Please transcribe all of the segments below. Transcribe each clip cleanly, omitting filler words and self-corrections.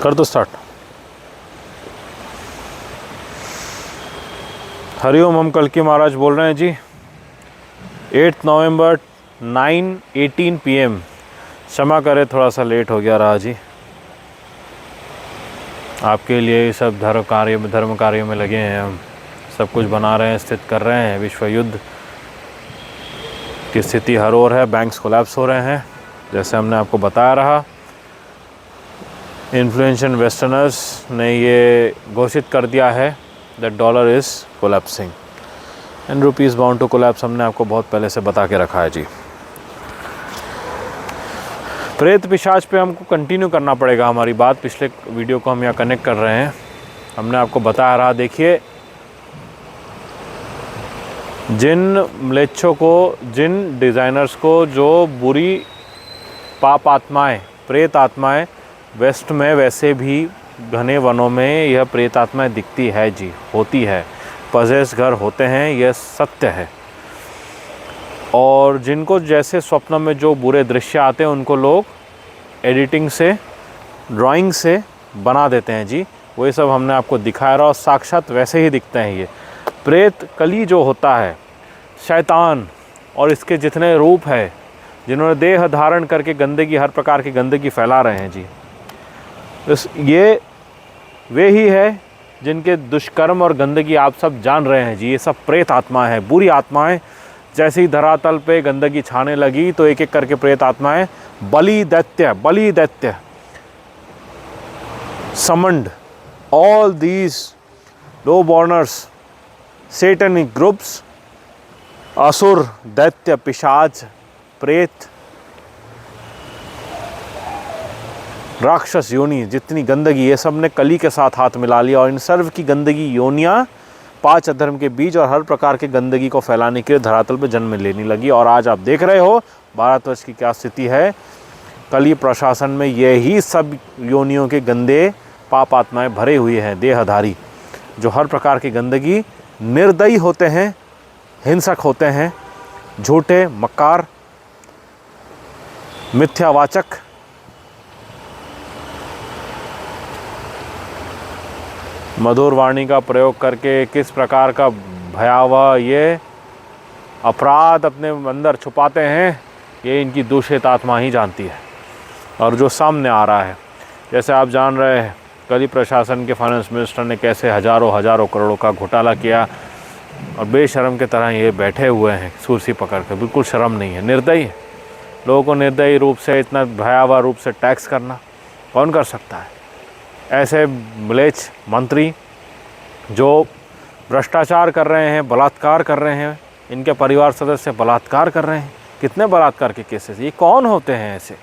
कर दो स्टार्ट। हरिओम, हम कल्कि महाराज बोल रहे हैं जी। 8 नवंबर 9:18 PM। क्षमा करें, थोड़ा सा लेट हो गया रहा जी। आपके लिए सब धर्म कार्य में लगे हैं। हम सब कुछ बना रहे हैं, स्थित कर रहे हैं। विश्व युद्ध की स्थिति हर ओर है, बैंक्स कोलैप्स हो रहे हैं, जैसे हमने आपको बताया रहा। इन्फ्लुएंशियल वेस्टर्नर्स ने ये घोषित कर दिया है that dollar is collapsing and rupees bound to collapse. हमने आपको बहुत पहले से बता के रखा है जी। प्रेत पिशाच पे हमको कंटिन्यू करना पड़ेगा हमारी बात। पिछले वीडियो को हम यहाँ कनेक्ट कर रहे हैं। हमने आपको बताया रहा, देखिए जिन म्लेच्छों को, जिन डिज़ाइनर्स को जो बुरी पाप आत्माएँ, प्रेत आत्माएँ वेस्ट में वैसे भी घने वनों में यह प्रेत आत्माएँ दिखती है जी, होती है। पजेस घर होते हैं, यह सत्य है। और जिनको जैसे स्वप्न में जो बुरे दृश्य आते हैं उनको लोग एडिटिंग से, ड्राइंग से बना देते हैं जी। वही सब हमने आपको दिखाया रहा और साक्षात वैसे ही दिखते हैं। ये प्रेत कली जो होता है, शैतान और इसके जितने रूप है, जिन्होंने देह धारण करके गंदगी, हर प्रकार की गंदगी फैला रहे हैं जी, ये वे ही है जिनके दुष्कर्म और गंदगी आप सब जान रहे हैं जी। ये सब प्रेत आत्माएं हैं, बुरी आत्माएं। जैसे ही धरातल पे गंदगी छाने लगी तो एक एक करके प्रेत आत्माएं, बलि दैत्य समंड, all these low borners, satanic groups, असुर, दैत्य, पिशाच, प्रेत, राक्षस योनि, जितनी गंदगी, ये सब ने कली के साथ हाथ मिला लिया। और इन सर्व की गंदगी योनियाँ 5 अधर्म के बीज और हर प्रकार की गंदगी को फैलाने के लिए धरातल पर जन्म लेने लगी। और आज आप देख रहे हो भारतवर्ष की क्या स्थिति है। कली प्रशासन में यही सब योनियों के गंदे पाप आत्माएँ भरे हुए हैं, देहधारी, जो हर प्रकार की गंदगी, निर्दयी होते हैं, हिंसक होते हैं, झूठे, मक्कार, मिथ्यावाचक, मधुर वाणी का प्रयोग करके किस प्रकार का भयावह ये अपराध अपने अंदर छुपाते हैं, ये इनकी दूषित आत्मा ही जानती है। और जो सामने आ रहा है, जैसे आप जान रहे हैं, कली प्रशासन के फाइनेंस मिनिस्टर ने कैसे हजारों करोड़ों का घोटाला किया और बेशर्म के तरह ये बैठे हुए हैं कुर्सी पकड़ कर। बिल्कुल शर्म नहीं है, निर्दयी है। लोगों को निर्दयी रूप से, इतना भयावह रूप से टैक्स करना कौन कर सकता है? ऐसे म्लेच्छ मंत्री जो भ्रष्टाचार कर रहे हैं, बलात्कार कर रहे हैं, इनके परिवार सदस्य बलात्कार कर रहे हैं। कितने बलात्कार के केसेस, ये कौन होते हैं ऐसे?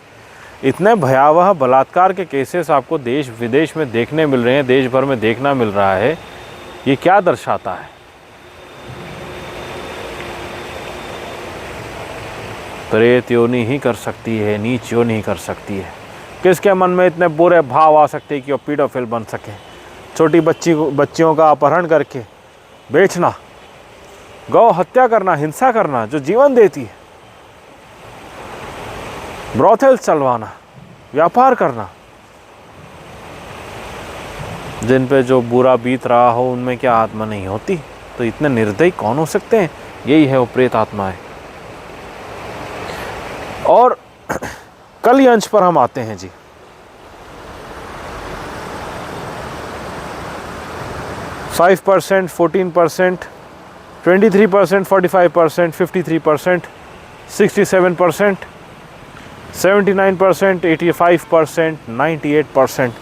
इतने भयावह बलात्कार के केसेस आपको देश विदेश में देखने मिल रहे हैं, देश भर में देखना मिल रहा है। ये क्या दर्शाता है? प्रेत योनि ही कर सकती है, नीच योनि ही कर सकती है। किसके मन में इतने बुरे भाव आ सकते हैं कि वो पीडोफिल बन सके? छोटी बच्चियों का अपहरण करके बेचना, गौ हत्या करना, हिंसा करना जो जीवन देती है, ब्रोथेल्स चलवाना, व्यापार करना। जिन पे जो बुरा बीत रहा हो उनमें क्या आत्मा नहीं होती? तो इतने निर्दयी कौन हो सकते हैं? यही है वो प्रेत आत्माएं। और कल अंश पर हम आते हैं जी। फाइव 5%, 14%, 23%, 45%, 53%, 67%, 79%, 85%, 98%।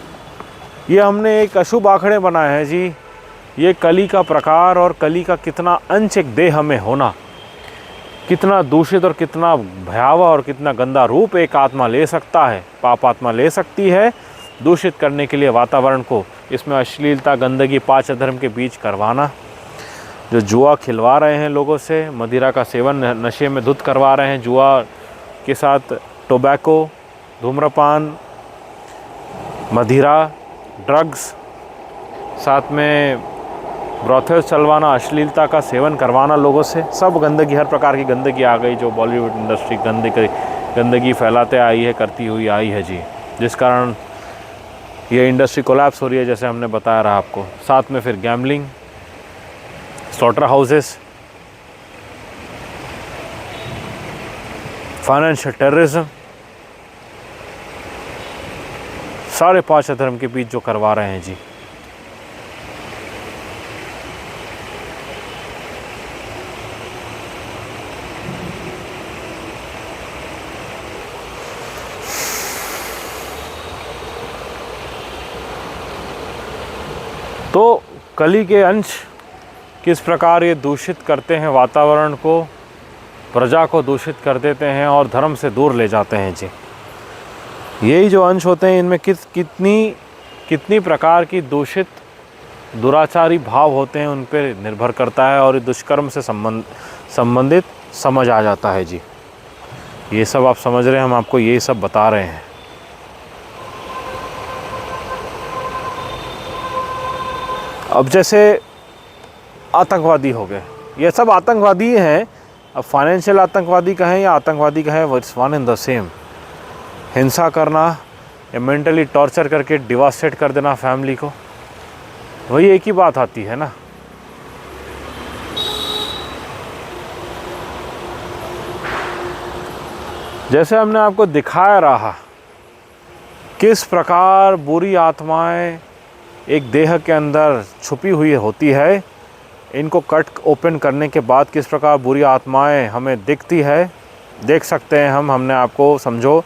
ये हमने एक अशुभ आंकड़े बनाए हैं जी। ये कली का प्रकार और कली का कितना अंश एक देह में होना, कितना दूषित और कितना भयावह और कितना गंदा रूप एक आत्मा ले सकता है, पाप आत्मा ले सकती है, दूषित करने के लिए वातावरण को। इसमें अश्लीलता, गंदगी, 5 अधर्म के बीच करवाना, जो जुआ खिलवा रहे हैं लोगों से, मदिरा का सेवन, नशे में धुत करवा रहे हैं, जुआ के साथ टोबैको, धूम्रपान, मदिरा, ड्रग्स, साथ में ब्रोथेल्स चलवाना, अश्लीलता का सेवन करवाना लोगों से। सब गंदगी, हर प्रकार की गंदगी आ गई जो बॉलीवुड इंडस्ट्री गंदगी फैलाते आई है, करती हुई आई है जी। जिस कारण ये इंडस्ट्री कोलैप्स हो रही है जैसे हमने बताया रहा आपको। साथ में फिर gambling, slaughter houses, financial terrorism, सारे 5 अधर्म के बीच जो करवा रहे हैं जी। तो कली के अंश किस प्रकार ये दूषित करते हैं वातावरण को, प्रजा को दूषित कर देते हैं और धर्म से दूर ले जाते हैं जी। यही जो अंश होते हैं इनमें कितनी प्रकार की दूषित दुराचारी भाव होते हैं उन पर निर्भर करता है, और दुष्कर्म से संबंधित समझ आ जाता है जी। ये सब आप समझ रहे हैं, हम आपको यही सब बता रहे हैं। अब जैसे आतंकवादी हो गए, ये सब आतंकवादी हैं। अब फाइनेंशियल आतंकवादी कहें या आतंकवादी कहें, it's one and the same. हिंसा करना या मेंटली टॉर्चर करके डिवास्टेट कर देना फैमिली को, वही एक ही बात आती है ना। जैसे हमने आपको दिखाया रहा किस प्रकार बुरी आत्माएं एक देह के अंदर छुपी हुई होती है, इनको कट ओपन करने के बाद किस प्रकार बुरी आत्माएं हमें दिखती है, देख सकते हैं हमने आपको समझो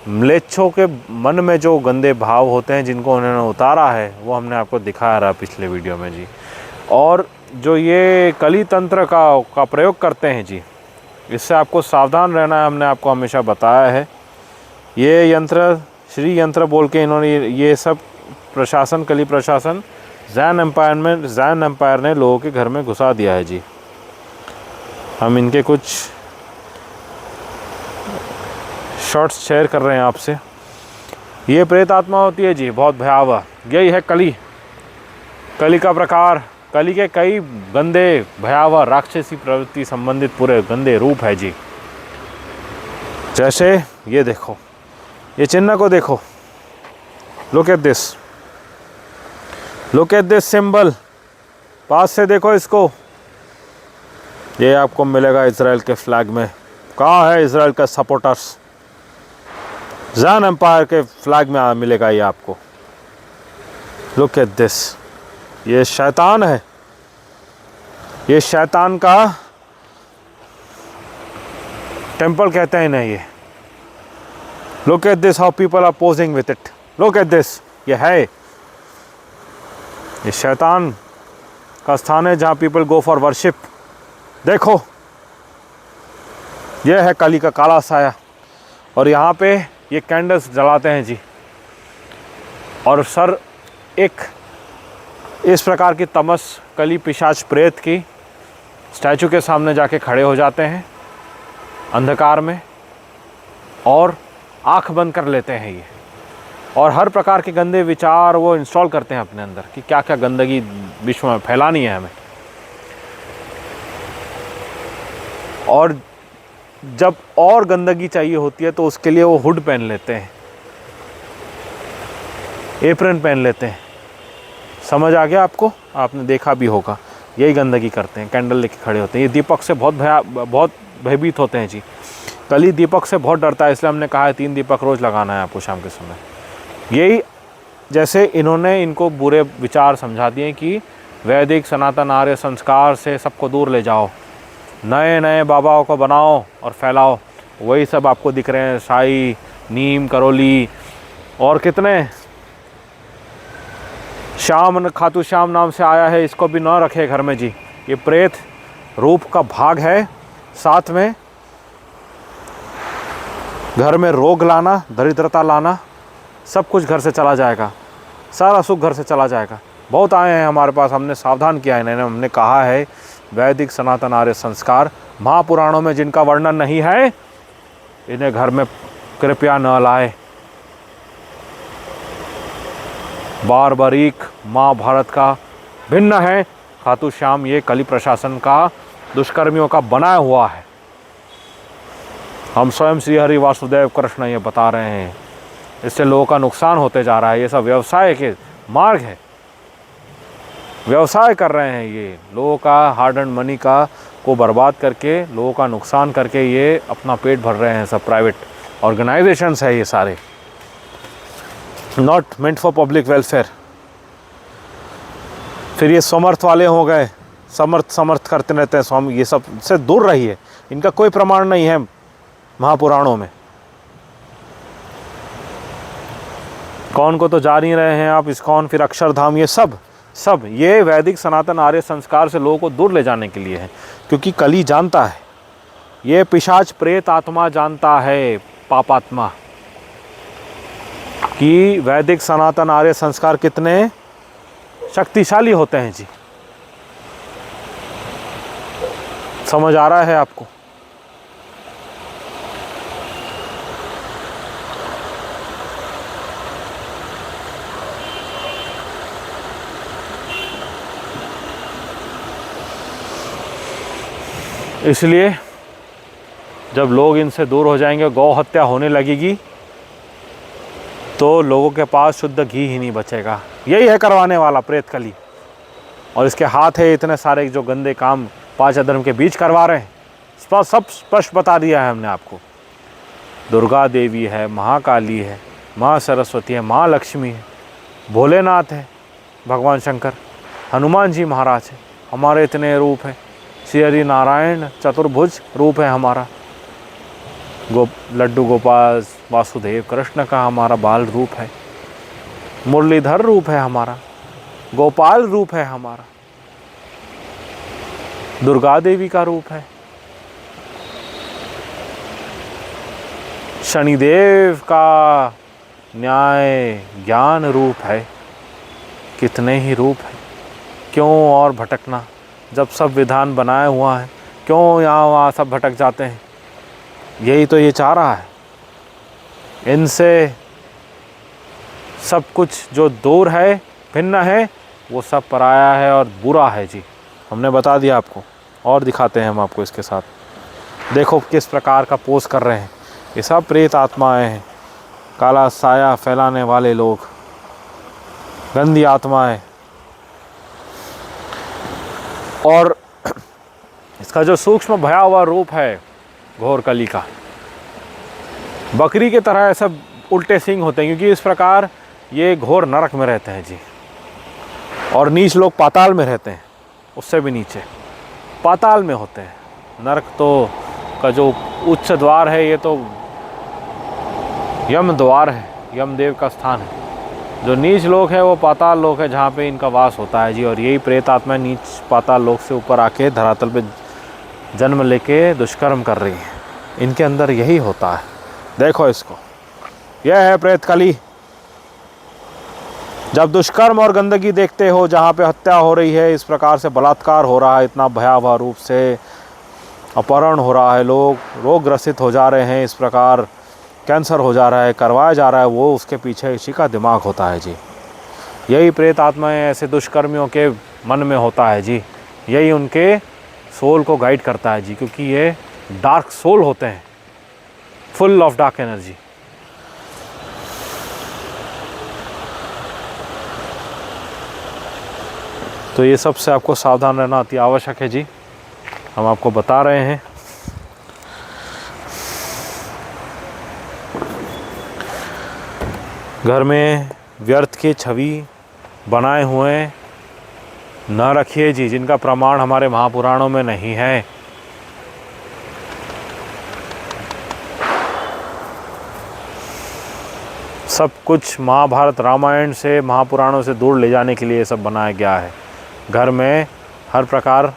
म्लेच्छों के मन में जो गंदे भाव होते हैं जिनको उन्होंने उतारा है वो हमने आपको दिखाया रहा पिछले वीडियो में जी। और जो ये कली तंत्र का प्रयोग करते हैं जी, इससे आपको सावधान रहना है, हमने आपको हमेशा बताया है। ये यंत्र श्री यंत्र बोल के इन्होंने ये सब प्रशासन, कली प्रशासन जैन एम्पायर ने लोगों के घर में घुसा दिया है जी। हम इनके कुछ शॉर्ट्स शेयर कर रहे हैं आपसे। ये प्रेत आत्मा होती है जी, बहुत भयावह। यही है कली का प्रकार। कली के कई गंदे भयावह राक्षसी प्रवृत्ति संबंधित पूरे गंदे रूप है जी। जैसे ये देखो, ये चिन्ह को देखो, लुक एट दिस सिंबल, पास से देखो इसको। ये आपको मिलेगा इजराइल के फ्लैग में। कहाँ है इजराइल का सपोर्टर्स? जैन एम्पायर के फ्लैग में मिलेगा ये आपको। लुक एट दिस, ये शैतान है, ये शैतान का टेंपल कहते हैं इन्हें ये। Look at this how people are posing with it. Look at this, ये है, ये शैतान का स्थान है जहाँ पीपल गो फॉर वर्शिप। देखो, ये है कली का काला साया। और यहाँ पे ये कैंडल्स जलाते हैं जी, और सर एक इस प्रकार की तमस कली पिशाच प्रेत की स्टैचू के सामने जाके खड़े हो जाते हैं अंधकार में, और आंख बंद कर लेते हैं ये, और हर प्रकार के गंदे विचार वो इंस्टॉल करते हैं अपने अंदर कि क्या क्या गंदगी विश्व में फैलानी है हमें। और जब और गंदगी चाहिए होती है तो उसके लिए वो हुड पहन लेते हैं, एप्रन पहन लेते हैं। समझ आ गया आपको? आपने देखा भी होगा, यही गंदगी करते हैं, कैंडल लेके खड़े होते हैं। ये दीपक से बहुत भयभीत होते हैं जी। कली दीपक से बहुत डरता है, इसलिए हमने कहा है 3 दीपक रोज़ लगाना है आपको शाम के समय। यही जैसे इन्होंने इनको बुरे विचार समझा दिए कि वैदिक सनातन आर्य संस्कार से सबको दूर ले जाओ, नए नए बाबाओं को बनाओ और फैलाओ। वही सब आपको दिख रहे हैं, साई, नीम, करोली और कितने। श्याम, खातू श्याम नाम से आया है, इसको भी न रखे घर में जी। ये प्रेत रूप का भाग है। साथ में घर में रोग लाना, दरिद्रता लाना, सब कुछ घर से चला जाएगा, सारा सुख घर से चला जाएगा। बहुत आए हैं हमारे पास, हमने सावधान किया है इन्हें। हमने कहा है वैदिक सनातन आर्य संस्कार महापुराणों में जिनका वर्णन नहीं है, इन्हें घर में कृपया न लाए। बारबरीक महाभारत का भिन्न है। खातू श्याम ये कली प्रशासन का, दुष्कर्मियों का बनाया हुआ है। हम स्वयं श्री हरि वासुदेव कृष्ण ये बता रहे हैं। इससे लोगों का नुकसान होते जा रहा है। ये सब व्यवसाय के मार्ग है, व्यवसाय कर रहे हैं ये, लोगों का हार्ड एंड मनी का को बर्बाद करके, लोगों का नुकसान करके ये अपना पेट भर रहे हैं। सब प्राइवेट ऑर्गेनाइजेशंस है ये सारे, not meant for public welfare. फिर ये समर्थ वाले हो गए, समर्थ करते रहते हैं स्वामी, ये सब से दूर रहिए, इनका कोई प्रमाण नहीं है महापुराणों में। कौन को तो जा नहीं रहे हैं आप, इस्कॉन, फिर अक्षरधाम, ये सब ये वैदिक सनातन आर्य संस्कार से लोगों को दूर ले जाने के लिए है। क्योंकि कली जानता है, ये पिशाच प्रेत आत्मा जानता है, पापात्मा, कि वैदिक सनातन आर्य संस्कार कितने शक्तिशाली होते हैं जी। समझ आ रहा है आपको? इसलिए जब लोग इनसे दूर हो जाएंगे, गौ हत्या होने लगेगी, तो लोगों के पास शुद्ध घी ही नहीं बचेगा। यही है करवाने वाला प्रेत कली, और इसके हाथ है इतने सारे जो गंदे काम 5 अधर्म के बीच करवा रहे हैं। सब स्पष्ट बता दिया है हमने आपको। दुर्गा देवी है, महाकाली है, माँ सरस्वती है, माँ लक्ष्मी है, भोलेनाथ है, भगवान शंकर, हनुमान जी महाराज है, हमारे इतने रूप हैं, श्री हरि नारायण चतुर्भुज रूप है हमारा, लड्डू गोपाल वासुदेव कृष्ण का हमारा बाल रूप है, मुरलीधर रूप है हमारा, गोपाल रूप है हमारा, दुर्गा देवी का रूप है, शनिदेव का न्याय ज्ञान रूप है। कितने ही रूप है, क्यों और भटकना? जब सब विधान बनाया हुआ है, क्यों यहाँ वहाँ सब भटक जाते हैं? यही तो ये चाह रहा है। इनसे सब कुछ जो दूर है, भिन्न है, वो सब पराया है और बुरा है जी। हमने बता दिया आपको, और दिखाते हैं हम आपको इसके साथ। देखो किस प्रकार का पोज कर रहे हैं, ये सब प्रेत आत्माएं हैं, काला साया फैलाने वाले लोग, गंदी आत्माएं। और इसका जो सूक्ष्म भयावह रूप है घोर कली का, बकरी की तरह ऐसा उल्टे सींग होते हैं, क्योंकि इस प्रकार ये घोर नरक में रहते हैं जी। और नीच लोग पाताल में रहते हैं, उससे भी नीचे पाताल में होते हैं। नरक तो का जो उच्च द्वार है, ये तो यम द्वार है, यमदेव का स्थान है। जो नीच लोग है वो पाताल लोग है, जहाँ पे इनका वास होता है जी। और यही प्रेत आत्मा नीच पाताल लोग से ऊपर आके धरातल पे जन्म लेके दुष्कर्म कर रही है। इनके अंदर यही होता है। देखो इसको, यह है प्रेत कली। जब दुष्कर्म और गंदगी देखते हो, जहाँ पे हत्या हो रही है, इस प्रकार से बलात्कार हो रहा है, इतना भयावह रूप से अपहरण हो रहा है, लोग रोग ग्रसित हो जा रहे हैं, इस प्रकार कैंसर हो जा रहा है, करवाया जा रहा है, वो उसके पीछे इसी का दिमाग होता है जी। यही प्रेत आत्माएं ऐसे दुष्कर्मियों के मन में होता है जी। यही उनके सोल को गाइड करता है जी, क्योंकि ये डार्क सोल होते हैं, फुल ऑफ डार्क एनर्जी। तो ये सब से आपको सावधान रहना अति आवश्यक है जी। हम आपको बता रहे हैं। घर में व्यर्थ की छवि बनाए हुए न रखिए जी, जिनका प्रमाण हमारे महापुराणों में नहीं है। सब कुछ महाभारत रामायण से, महापुराणों से दूर ले जाने के लिए सब बनाया गया है। घर में हर प्रकार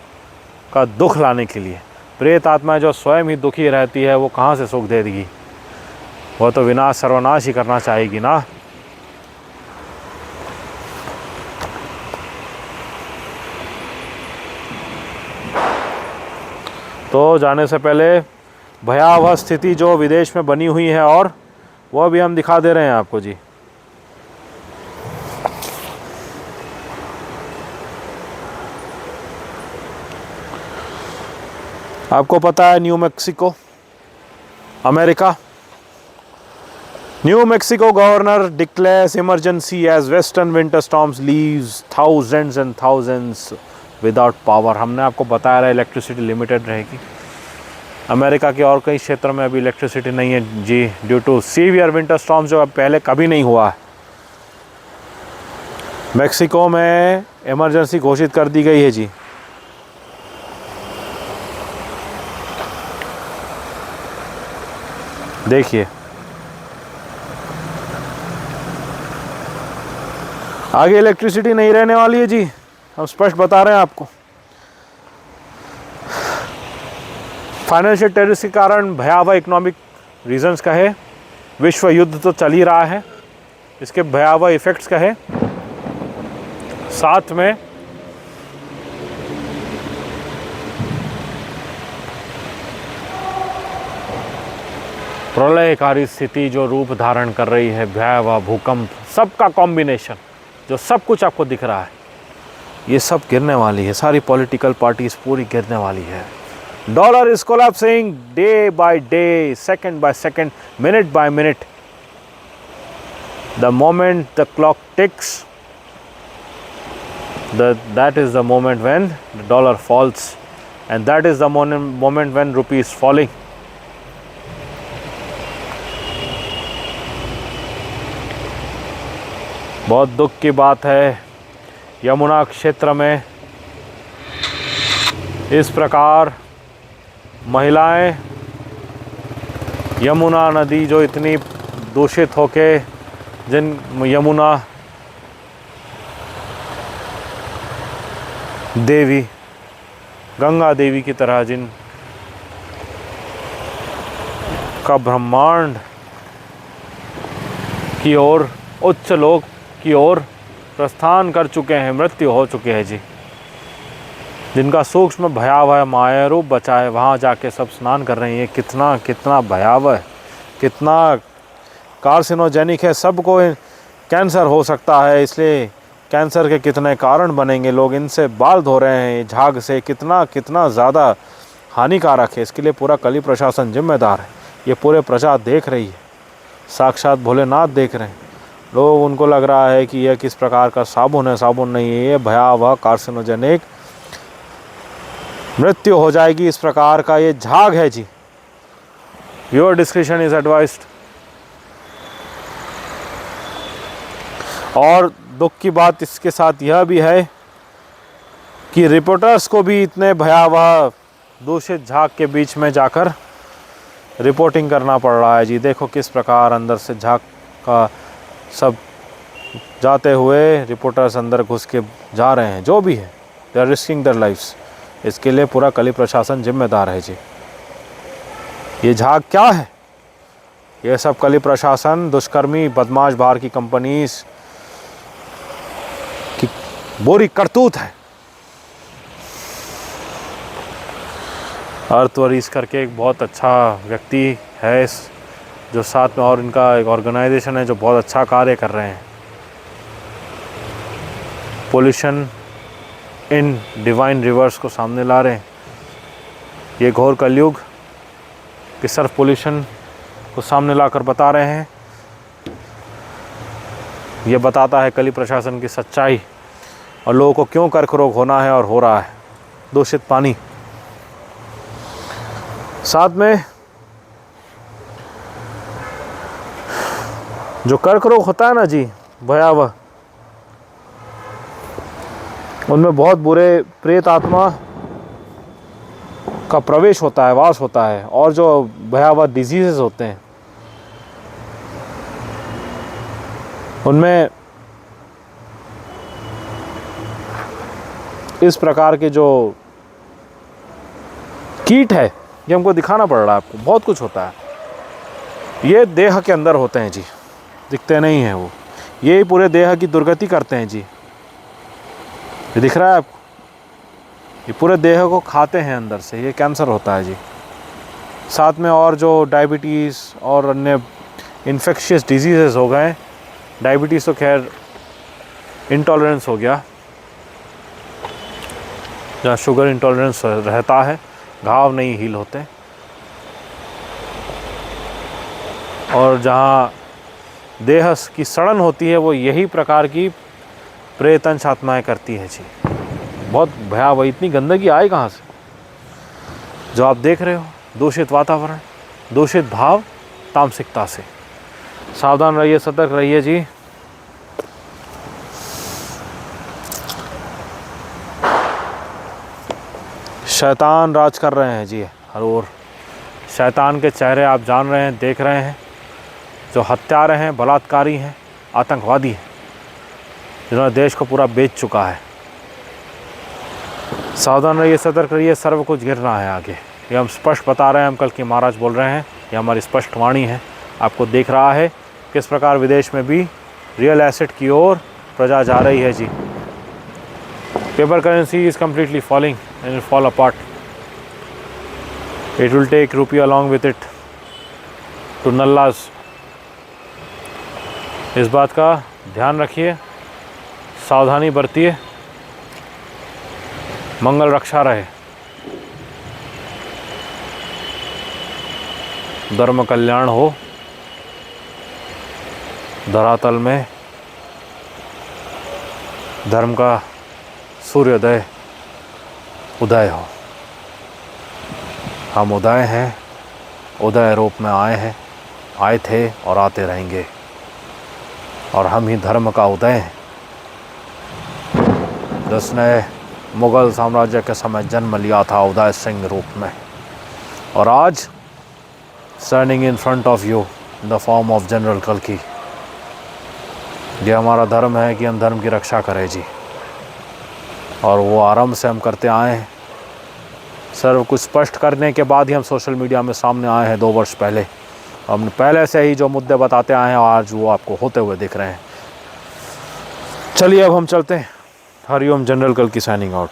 का दुख लाने के लिए। प्रेत आत्मा जो स्वयं ही दुखी रहती है, वो कहाँ से सुख दे देगी? वो तो विनाश सर्वनाश ही करना चाहेगी ना। तो जाने से पहले भयावह स्थिति जो विदेश में बनी हुई है, और वह भी हम दिखा दे रहे हैं आपको जी। आपको पता है new Mexico, America, New Mexico governor declares emergency as western winter storms leaves thousands and thousands without power। हमने आपको बताया रहा इलेक्ट्रिसिटी लिमिटेड रहेगी। अमेरिका के और कई क्षेत्रों में अभी इलेक्ट्रिसिटी नहीं है जी, due to severe winter storms जो अब पहले कभी नहीं हुआ है। मेक्सिको में इमरजेंसी घोषित कर दी गई है जी। देखिए आगे इलेक्ट्रिसिटी नहीं रहने वाली है जी, हम स्पष्ट बता रहे हैं आपको। फाइनेंशियल टेररिस्ट के कारण भयावह इकोनॉमिक रीजंस का है, विश्व युद्ध तो चल ही रहा है, इसके भयावह इफेक्ट्स का है, साथ में प्रलयकारी स्थिति जो रूप धारण कर रही है, भयावह भूकंप, सबका कॉम्बिनेशन जो सब कुछ आपको दिख रहा है, ये सब गिरने वाली है। सारी पॉलिटिकल पार्टीज पूरी गिरने वाली है। Dollar is collapsing day by day, second by second, minute by minute. The moment the clock ticks, that is the moment when the dollar falls, and that is the moment when rupee is falling. बहुत दुख की बात है, यमुना क्षेत्र में इस प्रकार महिलाएं यमुना नदी जो इतनी दूषित होके जिन यमुना देवी, गंगा देवी की तरह जिन का ब्रह्मांड की ओर, उच्च लोक की ओर प्रस्थान कर चुके हैं, मृत्यु हो चुके हैं जी, जिनका सूक्ष्म भयावह माया रूप बचा है, वहाँ जाके सब स्नान कर रहे हैं। कितना कितना भयावह, कितना कार्सिनोजेनिक है, सबको कैंसर हो सकता है, इसलिए कैंसर के कितने कारण बनेंगे, लोग इनसे बाल धो रहे हैं, झाग से, कितना कितना ज़्यादा हानिकारक है। इसके लिए पूरा कली प्रशासन जिम्मेदार है, ये पूरे प्रजा देख रही है, साक्षात भोलेनाथ देख रहे हैं। लोग, उनको लग रहा है कि यह किस प्रकार का साबुन है, साबुन नहीं है, ये भयावह कार्सिनोजेनिक मृत्यु हो जाएगी, इस प्रकार का ये झाग है जी। Your description is advised. और दुख की बात इसके साथ यह भी है कि रिपोर्टर्स को भी इतने भयावह दूषित झाग के बीच में जाकर रिपोर्टिंग करना पड़ रहा है जी। देखो किस प्रकार अंदर से झाग का सब जाते हुए रिपोर्टर्स अंदर घुस के जा रहे हैं, जो भी है, they are risking their lives. इसके लिए पूरा कली प्रशासन जिम्मेदार है जी। ये झाग क्या है? ये सब कली प्रशासन, दुष्कर्मी, बदमाश बाहर की कंपनीज की बुरी करतूत है। अर्थवरीज करके एक बहुत अच्छा व्यक्ति है इस, जो साथ में, और इनका एक ऑर्गेनाइजेशन है जो बहुत अच्छा कार्य कर रहे हैं। पोल्यूशन इन डिवाइन रिवर्स को सामने ला रहे हैं। ये घोर कलयुग कि सिर्फ पोल्यूशन को सामने लाकर बता रहे हैं। ये बताता है कली प्रशासन की सच्चाई और लोगों को क्यों कर्क रोग होना है और हो रहा है। दूषित पानी, साथ में जो कर्क रोग होता है ना जी, भयावह, उनमें बहुत बुरे प्रेत आत्मा का प्रवेश होता है, वास होता है। और जो भयावह डिजीजेस होते हैं उनमें इस प्रकार के जो कीट है, ये हमको दिखाना पड़ रहा है आपको। बहुत कुछ होता है, ये देह के अंदर होते हैं जी, दिखते नहीं हैं वो। ये पूरे देह की दुर्गति करते हैं जी। ये दिख रहा है आपको, ये पूरे देह को खाते हैं अंदर से, ये कैंसर होता है जी। साथ में और जो डायबिटीज़ और अन्य इन्फेक्शियस डिजीज़ेस हो गए। डायबिटीज़ तो खैर इंटॉलरेंस हो गया, जहाँ शुगर इंटॉलरेंस रहता है, घाव नहीं हील होते। और जहाँ देह की सड़न होती है वो यही प्रकार की प्रेतंश आत्माएँ करती है जी। बहुत भयावह, इतनी गंदगी आए कहाँ से? जो आप देख रहे हो, दूषित वातावरण, दूषित भाव, तामसिकता से सावधान रहिए, सतर्क रहिए जी। शैतान राज कर रहे हैं जी हर ओर। शैतान के चेहरे आप जान रहे हैं, देख रहे हैं। जो हत्यारे हैं, बलात्कारी हैं, आतंकवादी हैं, जिन्होंने देश को पूरा बेच चुका है। सावधान रहिए, सतर्क रहिए, सर्व कुछ गिरना है आगे। ये हम स्पष्ट बता रहे हैं, हम कल की महाराज बोल रहे हैं, ये हमारी स्पष्ट वाणी है। आपको दिख रहा है किस प्रकार विदेश में भी रियल एसेट की ओर प्रजा जा रही है जी। Paper currency is completely falling and fall apart. It will take rupee along with it to nullahs. इस बात का ध्यान रखिए, सावधानी बरतिए, मंगल रक्षा रहे, धर्म कल्याण हो, धरातल में धर्म का सूर्योदय उदय हो। हम उदय हैं, उदय रूप में आए हैं, आए थे और आते रहेंगे, और हम ही धर्म का उदय हैं जिसने मुग़ल साम्राज्य के समय जन्म लिया था उदय सिंह रूप में, और आज standing in front of you in the form of general कल्कि। ये हमारा धर्म है कि हम धर्म की रक्षा करें जी, और वो आरंभ से हम करते आए हैं। सर्व कुछ स्पष्ट करने के बाद ही हम सोशल मीडिया में सामने आए हैं 2 वर्ष पहले। हमने पहले से ही जो मुद्दे बताते आए हैं आज वो आपको होते हुए दिख रहे हैं। चलिए अब हम चलते हैं। हरिओम, जनरल कल्कि साइनिंग आउट।